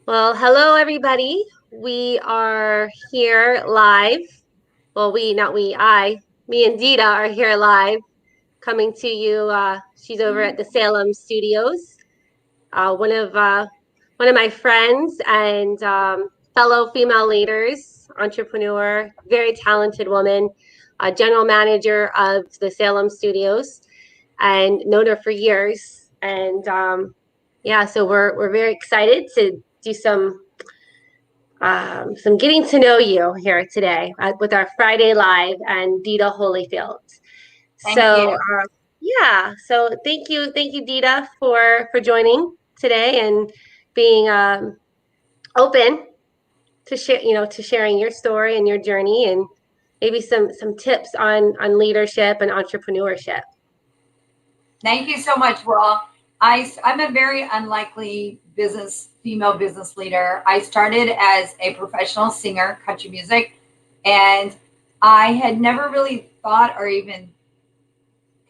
Well, hello everybody. We are here live. Well, me and Dita are here live, coming to you. She's over at the Salem studios. One of my friends and fellow female leaders, entrepreneur, very talented woman, general manager of the Salem studios, and known her for years. And yeah, so we're very excited to do some getting to know you here today with our Friday Live and Dita Holyfield. Thank you. So thank you, Dita, for joining today and being open to share, to sharing your story and your journey and maybe some tips on leadership and entrepreneurship. Thank you so much. Well, I'm a very unlikely female business leader. I started as a professional singer, country music, and I had never really thought or even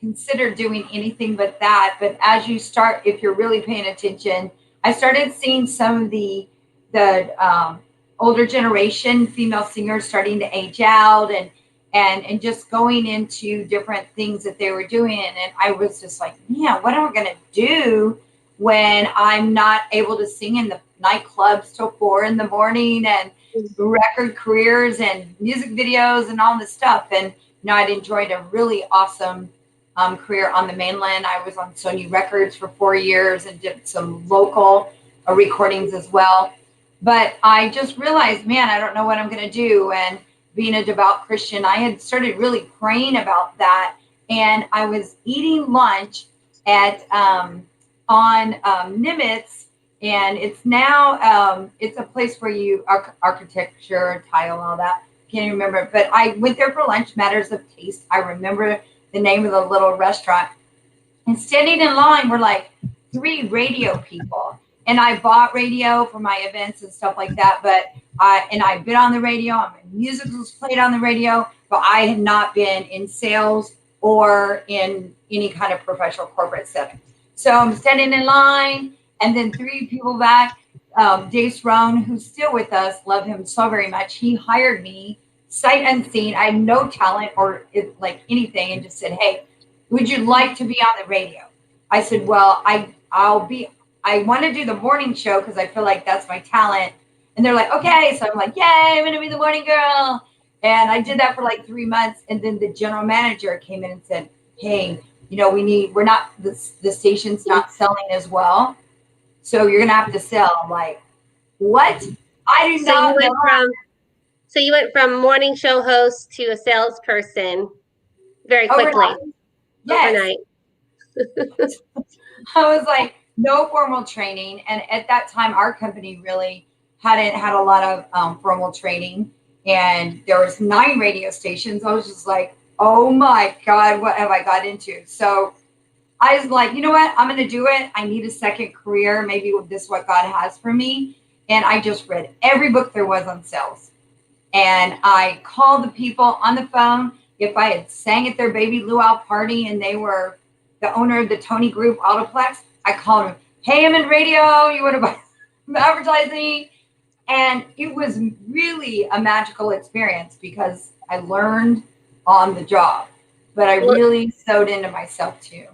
considered doing anything but that. But as you start, if you're really paying attention, I started seeing some of the older generation female singers starting to age out and just going into different things that they were doing. And I was just like, man, what am I going to do when I'm not able to sing in the nightclubs till 4 in the morning and record careers and music videos and all this stuff. And I'd enjoyed a really awesome career on the mainland. I was on Sony Records for 4 years and did some local recordings as well. But I just realized, man, I don't know what I'm going to do. And being a devout Christian, I had started really praying about that. And I was eating lunch at on Nimitz, and it's now it's a place where you architecture, tile, all that. Can't remember, but I went there for lunch. Matters of Taste. I remember the name of the little restaurant. And standing in line were like three radio people. And I bought radio for my events and stuff like that. But I've been on the radio, and my music was played on the radio, but I had not been in sales or in any kind of professional corporate setting. So I'm standing in line, and then three people back, Dave Srone, who's still with us, love him so very much. He hired me sight unseen. I had no talent or like anything, and just said, "Hey, would you like to be on the radio?" I said, "Well, I'll be. I want to do the morning show because I feel like that's my talent." And they're like, "Okay." So I'm like, "Yay, I'm going to be the morning girl." And I did that for like 3 months. And then the general manager came in and said, "Hey, we're not, the station's not selling as well. So you're going to have to sell." I'm like, "What? I do So you not know." went from so you went from morning show host to a salesperson very quickly Overnight. Yes. overnight. I was like, no formal training. And at that time, our company really hadn't had a lot of formal training. And there was 9 radio stations. I was just like, oh my God, what have I got into? So I was like, you know what? I'm going to do it. I need a second career. Maybe this is what God has for me. And I just read every book there was on sales. And I called the people on the phone. If I had sang at their baby luau party and they were the owner of the Tony Group Autoplex, I called them, "Hey, I'm in radio. You want to buy advertising?" And it was really a magical experience because I learned on the job, but I Well, really sewed into myself too.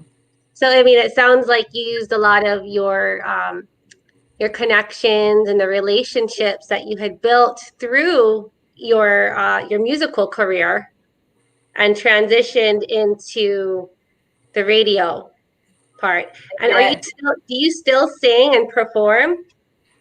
so I mean, it sounds like you used a lot of your connections and the relationships that you had built through your musical career and transitioned into the radio part. And Yeah, do you still sing and perform?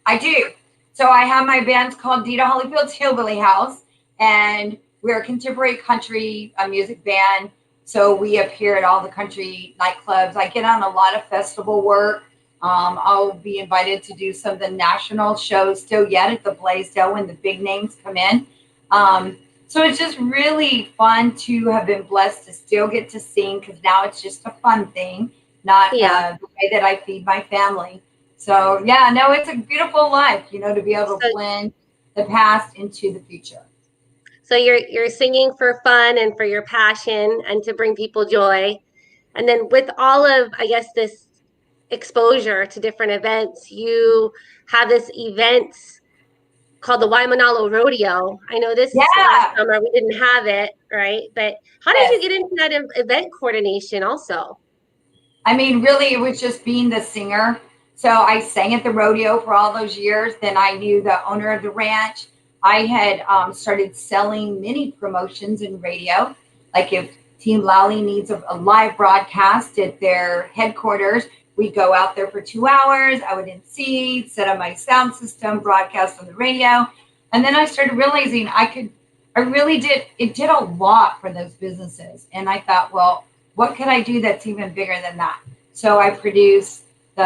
I do. So I have my band called Dita Holifield's Hillbilly House, and we're a contemporary country music band. So we appear at all the country nightclubs. I get on a lot of festival work. I'll be invited to do some of the national shows still yet at the Blaisdell when the big names come in. So it's just really fun to have been blessed to still get to sing because now it's just a fun thing, not Yeah. the way that I feed my family. So yeah, no, it's a beautiful life, to be able to So blend the past into the future. so you're singing for fun and for your passion and to bring people joy. And then with all of, I guess, this exposure to different events. You have this event called the Waimanalo Rodeo. I know this last Yeah. summer we didn't have it, right? But how did you Yes. get into that event coordination also? I mean, really, it was just being the singer. So I sang at the rodeo for all those years. Then I knew the owner of the ranch. I had started selling mini promotions in radio. Like if Team Lally needs a live broadcast at their headquarters, we'd go out there for 2 hours. I would MC, set up my sound system, broadcast on the radio. And then I started realizing I really did, it did a lot for those businesses. And I thought, well, what could I do that's even bigger than that? So I produce the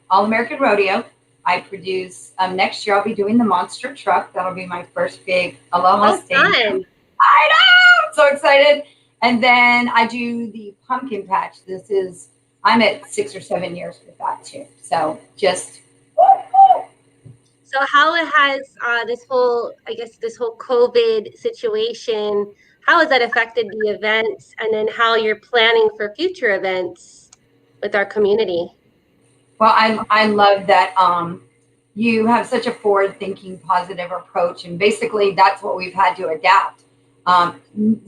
All American Rodeo. I produce next year. I'll be doing the monster truck. That'll be my first big Aloha Oh, Stadium. fun. I know, I'm so excited. And then I do the pumpkin patch. I'm at 6 or 7 years with that too. So just So how it has this whole, I guess, this whole COVID situation, how has that affected the events, and then how you're planning for future events with our community? well, I love that you have such a forward thinking, positive approach, and basically that's what we've had to adapt.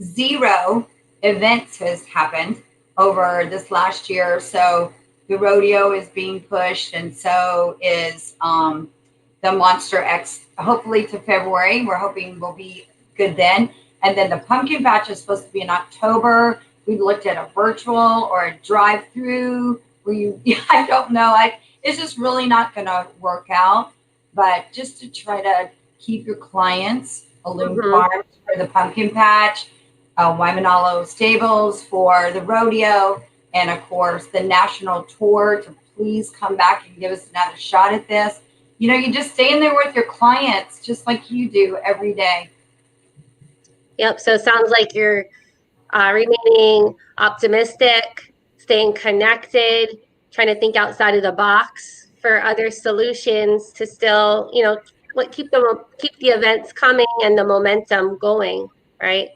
Zero events has happened over this last year, so the rodeo is being pushed, and so is the Monster X. Hopefully to February, we're hoping will be good then, and then the pumpkin patch is supposed to be in October. We looked at a virtual or a drive-through where you, I don't know. It's just really not going to work out. But just to try to keep your clients, Balloon Mm-hmm. Farms for the pumpkin patch, Waimanalo Stables for the rodeo, and of course the national tour to please come back and give us another shot at this. You just stay in there with your clients just like you do every day. Yep. So it sounds like you're remaining optimistic, staying connected, trying to think outside of the box for other solutions to still, keep the events coming and the momentum going, right?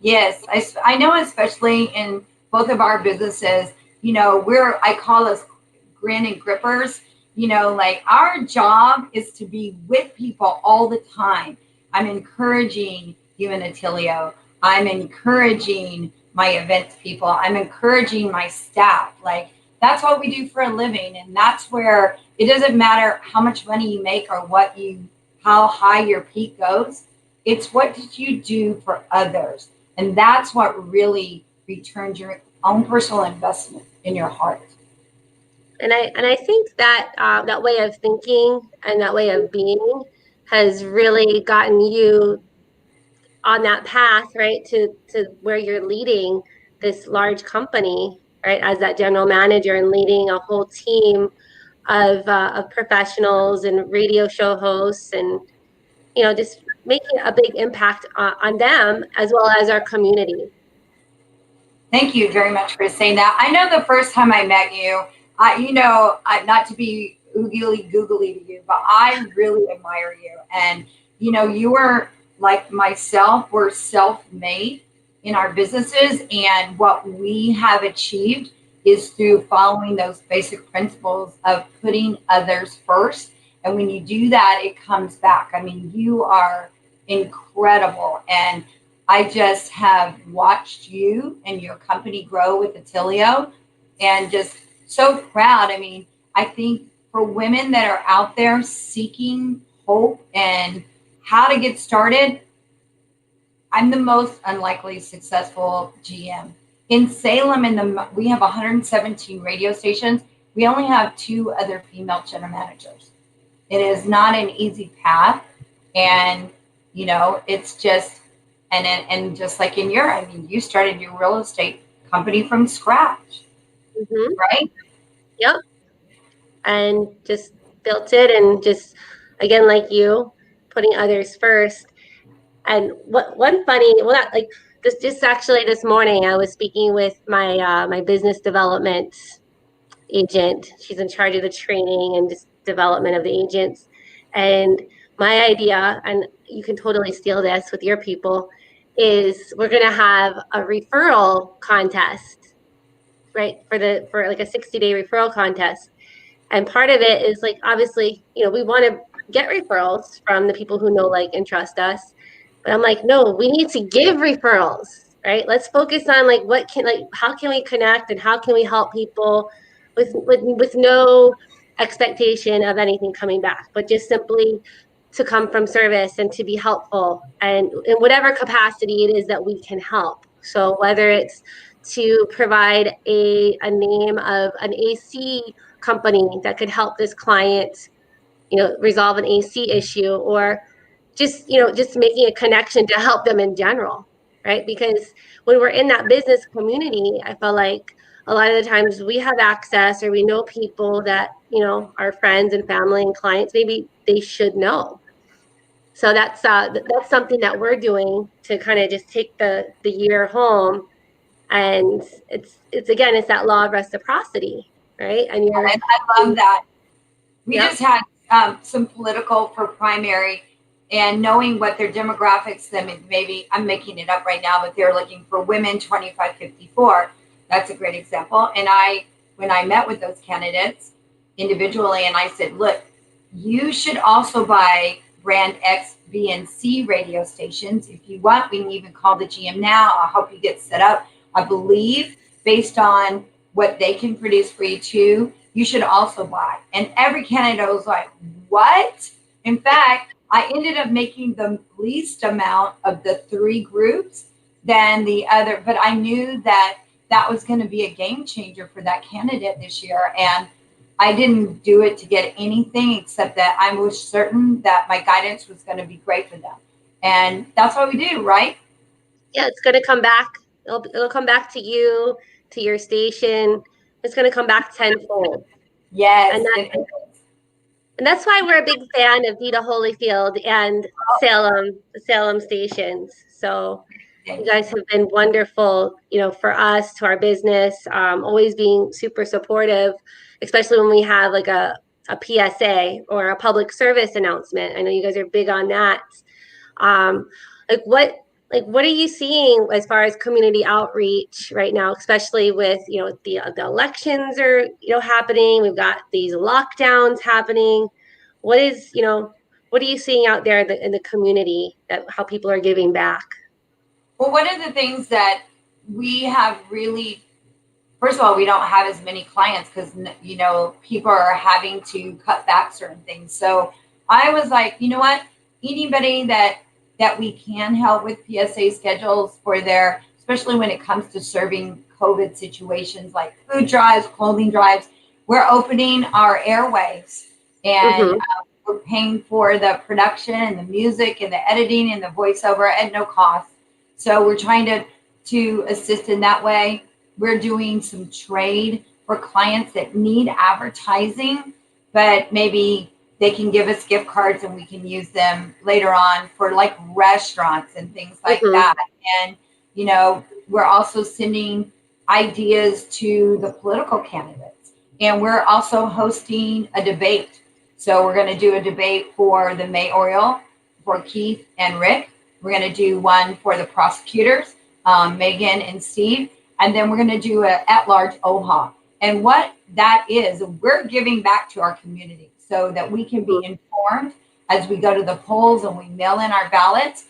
Yes, I know, especially in both of our businesses, I call us grin and grippers. Like our job is to be with people all the time. I'm encouraging you and Attilio. I'm encouraging my events people. I'm encouraging my staff. Like that's what we do for a living. And that's where it doesn't matter how much money you make or how high your peak goes. It's what did you do for others? And that's what really returns your own personal investment in your heart. And I think that that way of thinking and that way of being has really gotten you on that path, right, to where you're leading this large company, right, as that general manager and leading a whole team of professionals and radio show hosts, and just making a big impact on them as well as our community. Thank you very much for saying that. I know the first time I met you, not to be oogly googly to you, but I really admire you. And, you were like myself, we're self made in our businesses. And what we have achieved is through following those basic principles of putting others first. And when you do that, it comes back. I mean, you are incredible. And I just have watched you and your company grow with Attilio and just so proud. I mean, I think for women that are out there seeking hope and how to get started, I'm the most unlikely successful GM. In Salem, we have 117 radio stations. We only have two other female general managers. It is not an easy path. And, it's just, and just like I mean, you started your real estate company from scratch, Mm-hmm. right? Yep. And just built it, and just, again, like you, putting others first. And what one funny, well, not like this, just actually this morning, I was speaking with my business development agent. She's in charge of the training and just development of the agents. And my idea, and you can totally steal this with your people, is we're going to have a referral contest right, for like a 60-day referral contest. And part of it is like, obviously, we want to get referrals from the people who know, like, and trust us. But I'm like, no, we need to give referrals, right? Let's focus on like how can we connect and how can we help people with no expectation of anything coming back, but just simply to come from service and to be helpful and in whatever capacity it is that we can help. So whether it's to provide a name of an AC company that could help this client, resolve an AC issue, or just making a connection to help them in general, right? Because when we're in that business community, I feel like a lot of the times we have access or we know people that, our friends and family and clients, maybe they should know. So that's something that we're doing to kind of just take the year home. And it's again, it's that law of reciprocity, right? And And I love that. We yep. just had some political for primary, and knowing what their demographics, maybe I'm making it up right now, but they're looking for women 25-54. That's a great example. And when I met with those candidates individually, and I said, look, you should also buy brand X, B, and C radio stations. If you want, we can even call the GM now. I'll help you get set up. I believe based on what they can produce for you too, you should also buy. And every candidate was like, what? In fact, I ended up making the least amount of the three groups than the other, but I knew that that was going to be a game changer for that candidate this year. And I didn't do it to get anything except that I was certain that my guidance was going to be great for them. And that's what we do, right? Yeah, it's going to come back. It'll come back to you, to your station. It's going to come back tenfold. Yes, And it is. that's why we're a big fan of Dita Holifield and the Salem stations. So you Thank guys you. have been wonderful, for us, to our business, always being super supportive, especially when we have like a PSA or a public service announcement. I know you guys are big on that. Um, like what are you seeing as far as community outreach right now, especially with the elections are happening. We've got these lockdowns happening. What are you seeing out there in the community, that how people are giving back? Well, one of the things that we have really, first of all, we don't have as many clients because, people are having to cut back certain things. So I was like, you know what? Anybody that we can help with PSA schedules for their, especially when it comes to serving COVID situations like food drives, clothing drives, we're opening our airwaves, and Mm-hmm. we're paying for the production and the music and the editing and the voiceover at no cost. So we're trying to assist in that way. We're doing some trade for clients that need advertising, but maybe they can give us gift cards and we can use them later on for like restaurants and things like Mm-hmm. that. And, we're also sending ideas to the political candidates. And we're also hosting a debate. So we're going to do a debate for the mayoral for Keith and Rick. We're going to do one for the prosecutors, Megan and Steve. And then we're going to do an at-large OHA. And what that is, we're giving back to our community so that we can be informed as we go to the polls and we mail in our ballots.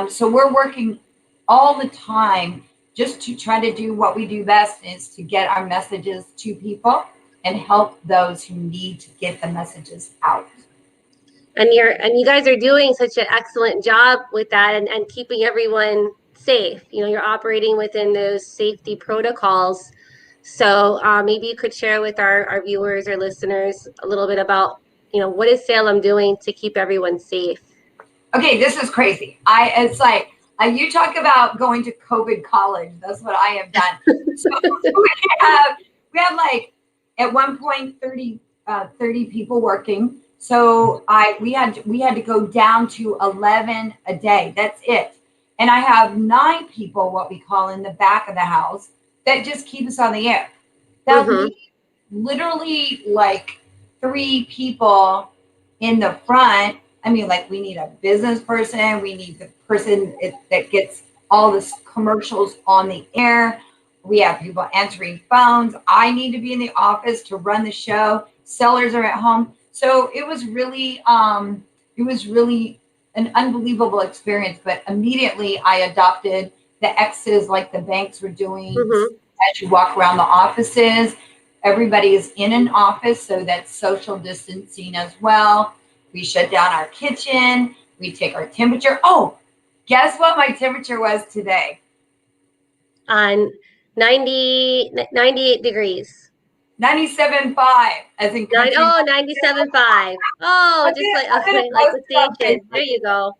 So we're working all the time just to try to do what we do best, is to get our messages to people and help those who need to get the messages out. And you guys are doing such an excellent job with that, and keeping everyone safe. You're operating within those safety protocols. So maybe you could share with our viewers or listeners a little bit about, what is Salem doing to keep everyone safe? Okay, this is crazy. It's like you talk about going to COVID college. That's what I have done. So we have like at one point 30 people working. So we had to go down to 11 a day. That's it. And I have 9 people, what we call in the back of the house, that just keep us on the air. That Mm-hmm. leaves literally like 3 people in the front. I mean, like, we need a business person. We need the person that gets all the commercials on the air. We have people answering phones. I need to be in the office to run the show. Sellers are at home. So it was really an unbelievable experience. But immediately I adopted the X's like the banks were doing Mm-hmm. as you walk around the offices. Everybody is in an office, so that's social distancing as well. We shut down our kitchen. We take our temperature. Oh, guess what my temperature was today? On 98 degrees. 97.5, as in Nine, country. oh, 97.5. Oh, just like, I'm gonna okay, like post the it on station. There you Facebook.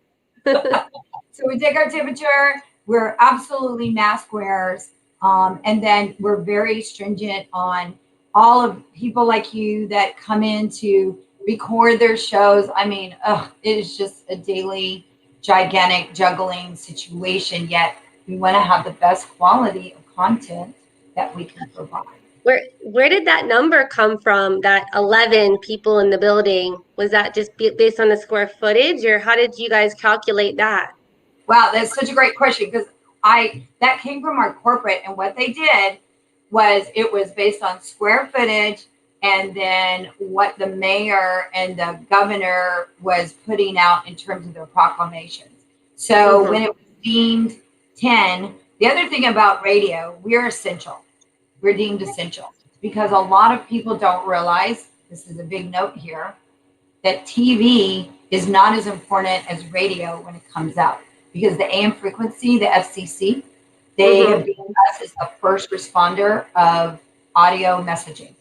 go. So we take our temperature. We're absolutely mask wearers, and then we're very stringent on all of people like you that come in to record their shows. I mean, it is just a daily, gigantic juggling situation. Yet we want to have the best quality of content that we can provide. Where did that number come from? That 11 people in the building? Was that just based on the square footage, or how did you guys calculate that? Wow, that's such a great question because I that came from our corporate, and what they did was it was based on square footage and then what the mayor and the governor was putting out in terms of their proclamations. So Mm-hmm. when it was deemed 10, the other thing about radio, we're essential. We're deemed essential because a lot of people don't realize this is a big note here that TV is not as important as radio when it comes out because the AM frequency, the FCC, they Mm-hmm. have been us as the first responder of audio messaging.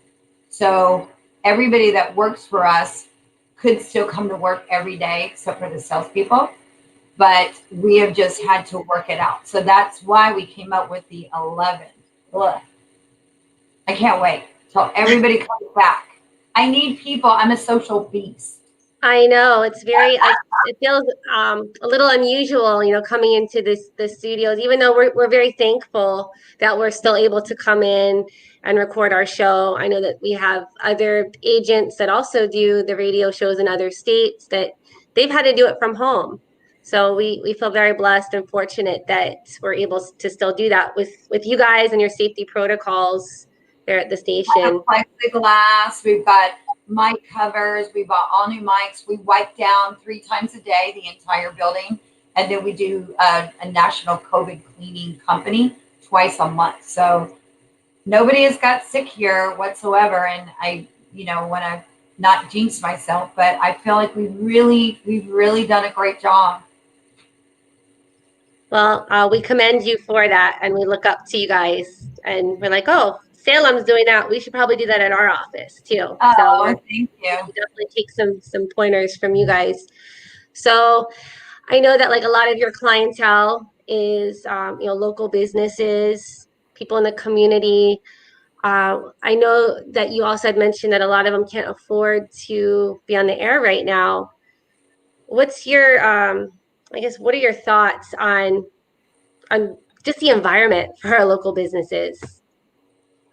So everybody that works for us could still come to work every day except for the salespeople, but we have just had to work it out. So that's why we came up with the 11. Ugh, I can't wait till everybody comes back. I need people. I'm a social beast. I know it's it feels a little unusual, coming into the studios, even though we're very thankful that we're still able to come in and record our show. I know that we have other agents that also do the radio shows in other states that they've had to do it from home. So we feel very blessed and fortunate that we're able to still do that with you guys and your safety protocols there at the station. Plexiglass. We've got mic covers. We bought all new mics. We wipe down 3 times a day the entire building, and then we do a national COVID cleaning company twice a month. So nobody has got sick here whatsoever. And I, want to not jinx myself, but I feel like we've really done a great job. Well, we commend you for that, and we look up to you guys, and we're like, oh, Salem's doing that. We should probably do that at our office too. So Oh, thank you. we definitely take some pointers from you guys. So I know that like a lot of your clientele is local businesses, people in the community. I know that you also had mentioned that a lot of them can't afford to be on the air right now. What's your I guess what are your thoughts on just the environment for our local businesses?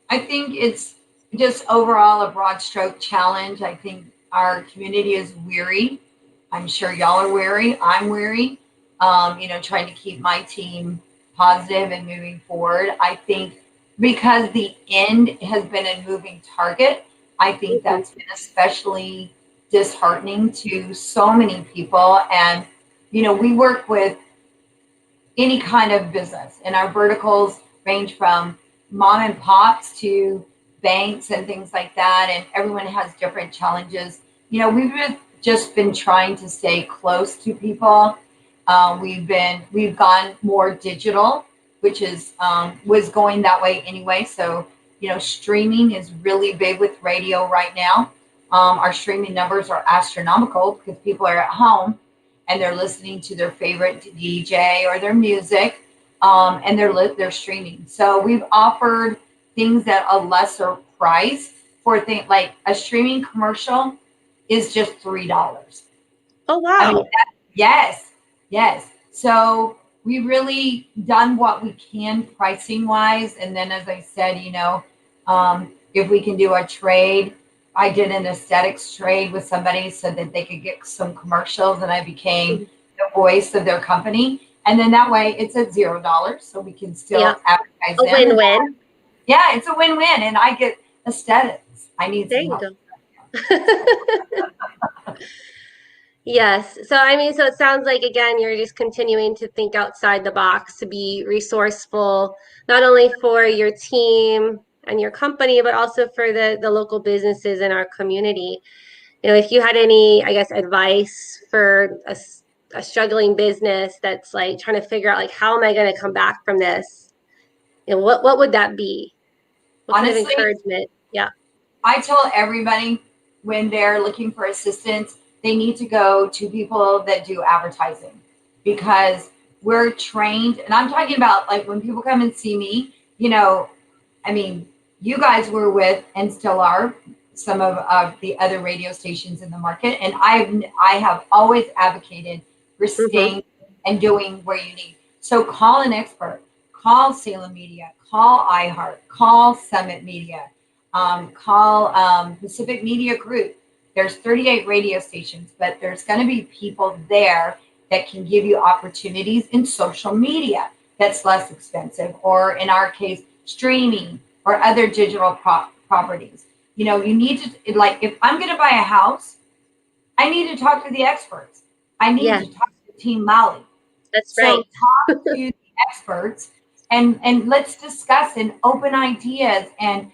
I think it's just overall a broad stroke challenge. I think our community is weary. I'm sure y'all are weary. I'm weary. Trying to keep my team positive and moving forward. I think because the end has been a moving target, I think Mhm. that's been especially disheartening to so many people. And, we work with any kind of business. And our verticals range from mom and pops to banks and things like that. And everyone has different challenges. Just been trying to stay close to people. We've gone more digital, which is was going that way anyway. So streaming is really big with radio right now. Our streaming numbers are astronomical because people are at home and they're listening to their favorite DJ or their music, and they're streaming. So we've offered things at a lesser price for things like a streaming commercial is just $3. Oh I mean, wow. yes, yes. So we really done what we can pricing wise, and then as I said, if we can do a trade, I did an aesthetics trade with somebody so that they could get some commercials, and I became the voice of their company. And then that way it's at $0. So we can Yeah. still advertise A them. win-win. Yeah, it's a win-win. And I get aesthetics. I need There some you help. go. Yes. So, I mean, so it sounds like, again, you're just continuing to think outside the box to be resourceful, not only for your team and your company, but also for the local businesses in our community. You know, if you had any, I guess, advice for a struggling business that's like trying to figure out, like, how am I going to come back from this? You know, what would that be? What kind of Honestly, encouragement? Yeah. I tell everybody when they're looking for assistance, they need to go to people that do advertising because we're trained. And I'm talking about like when people come and see me, I mean, you guys were with and still are some of the other radio stations in the market. And I have always advocated for Mm-hmm. staying and doing where you need. So call an expert, call Salem Media, call iHeart, call Summit Media, call Pacific Media Group. There's 38 radio stations, but there's going to be people there that can give you opportunities in social media that's less expensive, or in our case, streaming or other digital properties. You need to, like, if I'm going to buy a house, I need to talk to the experts. I need Yeah, to talk to Team Lally. that's So right. talk to the experts and let's discuss and open ideas and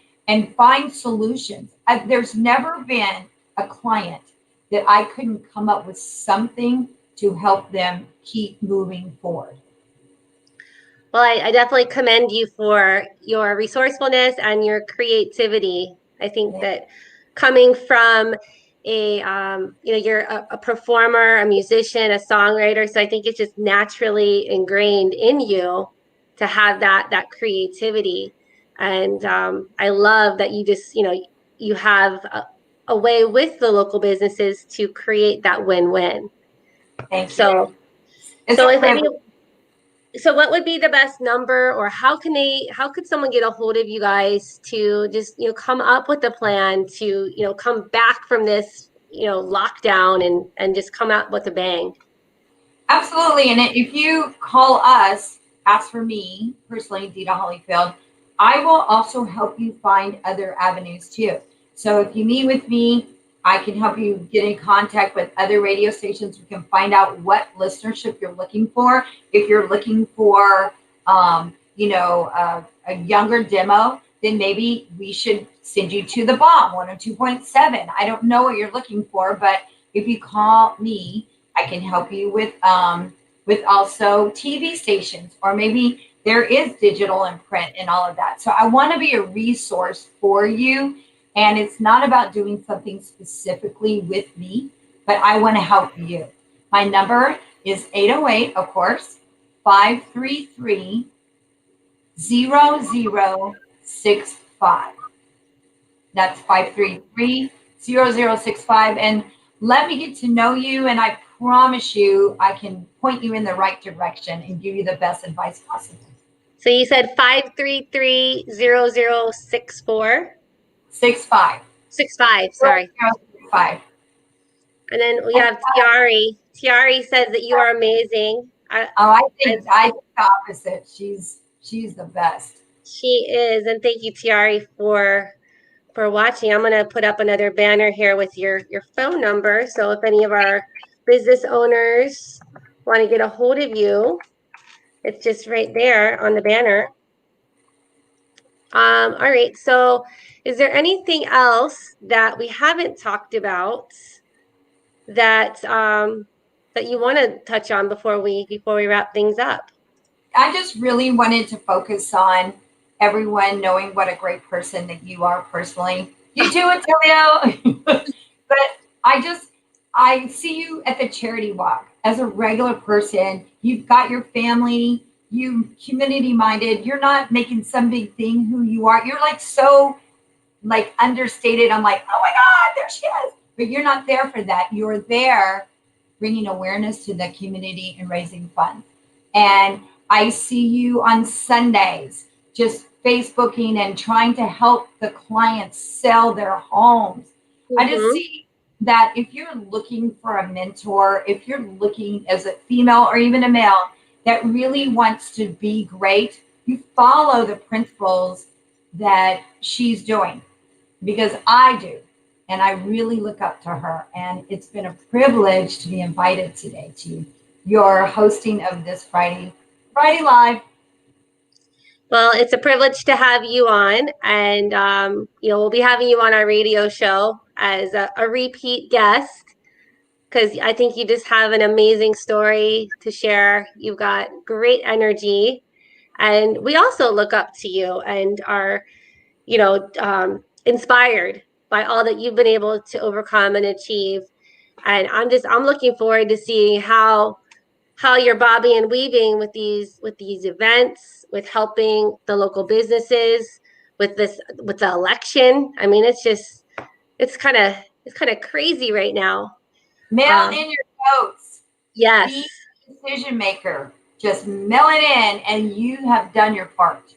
find solutions. There's never been a client that I couldn't come up with something to help them keep moving forward. Well, I definitely commend you for your resourcefulness and your creativity. I think that coming from you're a performer, a musician, a songwriter, so I think it's just naturally ingrained in you to have that creativity. And I love that you just, you have a way with the local businesses to create that win-win. Thank you. So, It's so a if any privilege. so what would be the best number, or how could someone get a hold of you guys to just, come up with a plan to, come back from this, lockdown and just come out with a bang? Absolutely. And if you call us, ask for me personally, Dita Holifield, I will also help you find other avenues too. So if you meet with me, I can help you get in contact with other radio stations. We can find out what listenership you're looking for. If you're looking for, a younger demo, then maybe we should send you to the bomb 102.7. I don't know what you're looking for, but if you call me, I can help you with also TV stations, or maybe there is digital and print and all of that. So I want to be a resource for you, and it's not about doing something specifically with me, but I want to help you. My number is 808, of course, 533 0065. That's 533 0065. And let me get to know you. And I promise you, I can point you in the right direction and give you the best advice possible. So you said 533-0064? 65. 65, sorry. 0065. And then we have Tiari. Tiari says that you are amazing. Oh, I I think the opposite. She's the best. She is, and thank you, Tiari, for watching. I'm going to put up another banner here with your phone number. So if any of our business owners want to get a hold of you, it's just right there on the banner. All right. So is there anything else that we haven't talked about that that you want to touch on before we wrap things up? I just really wanted to focus on everyone knowing what a great person that you are personally. You do it, Telio. But I see you at the charity walk as a regular person. You've got your family, you community minded. You're not making some big thing who you are. You're like so like understated. I'm like, oh my God, there she is. But you're not there for that. You're there bringing awareness to the community and raising funds. And I see you on Sundays just Facebooking and trying to help the clients sell their homes. I just see that if you're looking for a mentor, if you're looking as a female or even a male, that really wants to be great, you follow the principles that she's doing, because I do. And I really look up to her. And it's been a privilege to be invited today to your hosting of this Friday Live. Well, it's a privilege to have you on, and we'll be having you on our radio show as a repeat guest because I think you just have an amazing story to share. You've got great energy, and we also look up to you and are, inspired by all that you've been able to overcome and achieve. And I'm looking forward to seeing how you're bobbing and weaving with these events, with helping the local businesses, with the election. I mean, it's kind of crazy right now. Mail Um, in your votes. yes. Be a decision maker. Just mail it in, and you have done your part.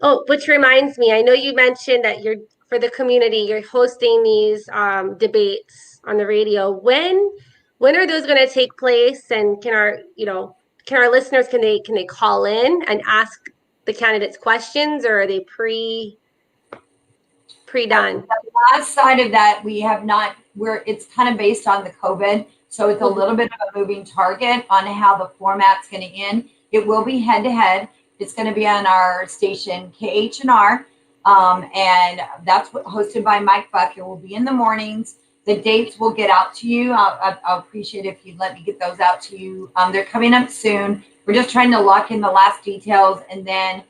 Oh, which reminds me, I know you mentioned that you're for the community, you're hosting these debates on the radio. When are those going to take place? And can our listeners can they call in and ask the candidates questions, or are they pre done? The last side of that, we have not, where it's kind of based on the COVID. So it's a little bit of a moving target on how the format's going to end. It will be head to head. It's going to be on our station KHNR. And that's hosted by Mike Buck. It will be in the mornings. The dates will get out to you. I'll appreciate if you let me get those out to you. They're coming up soon. We're just trying to lock in the last details. And then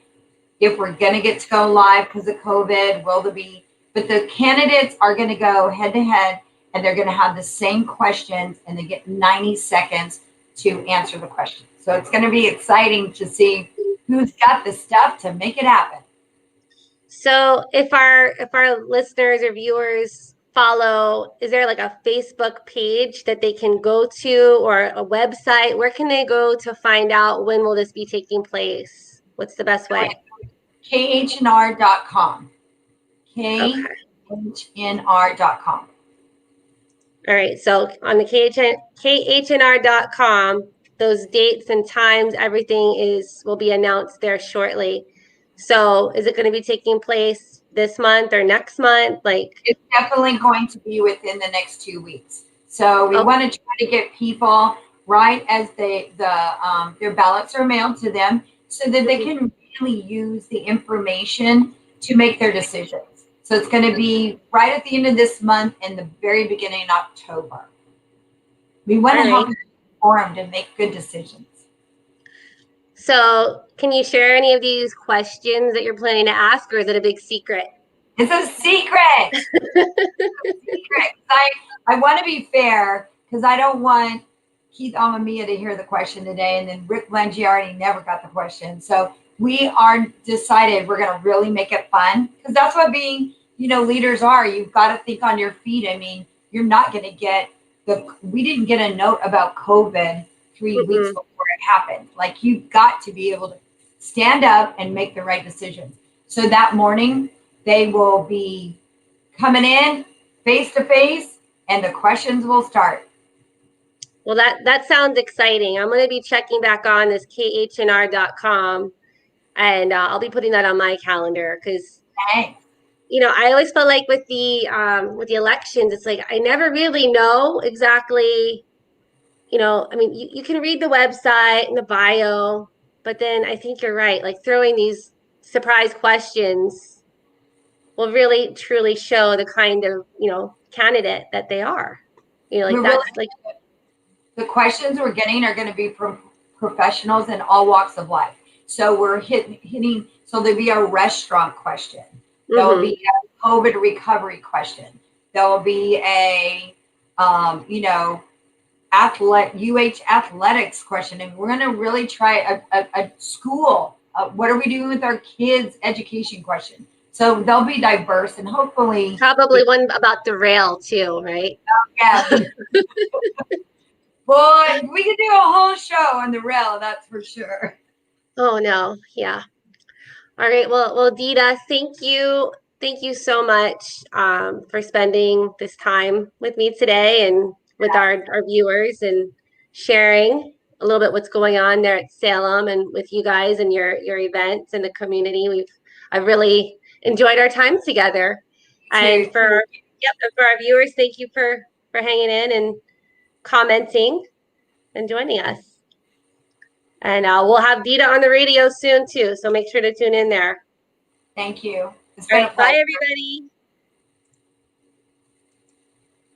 if we're going to get to go live because of COVID, will there be, but the candidates are going to go head to head, and they're going to have the same questions, and they get 90 seconds to answer the question. So it's going to be exciting to see who's got the stuff to make it happen. So if our listeners or viewers follow, is there like a Facebook page that they can go to, or a website? Where can they go to find out when will this be taking place? What's the best way? KHNR.com. Okay. KHNR.com. All right. So on the KHNR.com, those dates and times, everything will be announced there shortly. So is it going to be taking place this month or next month? Like, it's definitely going to be within the next 2 weeks. So we want to try to get people right as their ballots are mailed to them, so that they can really use the information to make their decisions. So it's going to be right at the end of this month and the very beginning of October. We want to help them informed and make good decisions. So can you share any of these questions that you're planning to ask, or is it a big secret? It's a secret. Secret. I want to be fair, because I don't want Keith Amamiya to hear the question today, and then Rick Langiardi never got the question. So we are decided we're going to really make it fun, because that's what being, leaders are. You've got to think on your feet. I mean, you're not going to get we didn't get a note about COVID 3 weeks before it happened. Like, you've got to be able to stand up and make the right decisions. So that morning, they will be coming in face to face, and the questions will start. Well, that sounds exciting. I'm going to be checking back on this KHNR.com, and I'll be putting that on my calendar because, I always felt like with the elections, it's like I never really know exactly. I mean, you can read the website and the bio, but then I think you're right. Like, throwing these surprise questions will really truly show the kind of candidate that they are. The questions we're getting are going to be from professionals in all walks of life. So we're hitting. So there'll be a restaurant question. There will be a COVID recovery question. There will be a athletics question, and we're going to really try a school. What are we doing with our kids' education question? So they'll be diverse, and hopefully probably one about the rail too, right? Yeah. Boy, we could do a whole show on the rail, that's for sure. Oh no, yeah. All right, well, Dita, thank you so much for spending this time with me today and with our viewers and sharing. a little bit what's going on there at Salem and with you guys and your events and the community. I've really enjoyed our time together. And Too. for our viewers, thank you for hanging in and commenting and joining us. And we'll have Dita on the radio soon too, so make sure to tune in there. Thank you. It's All been a right, bye pleasure. everybody.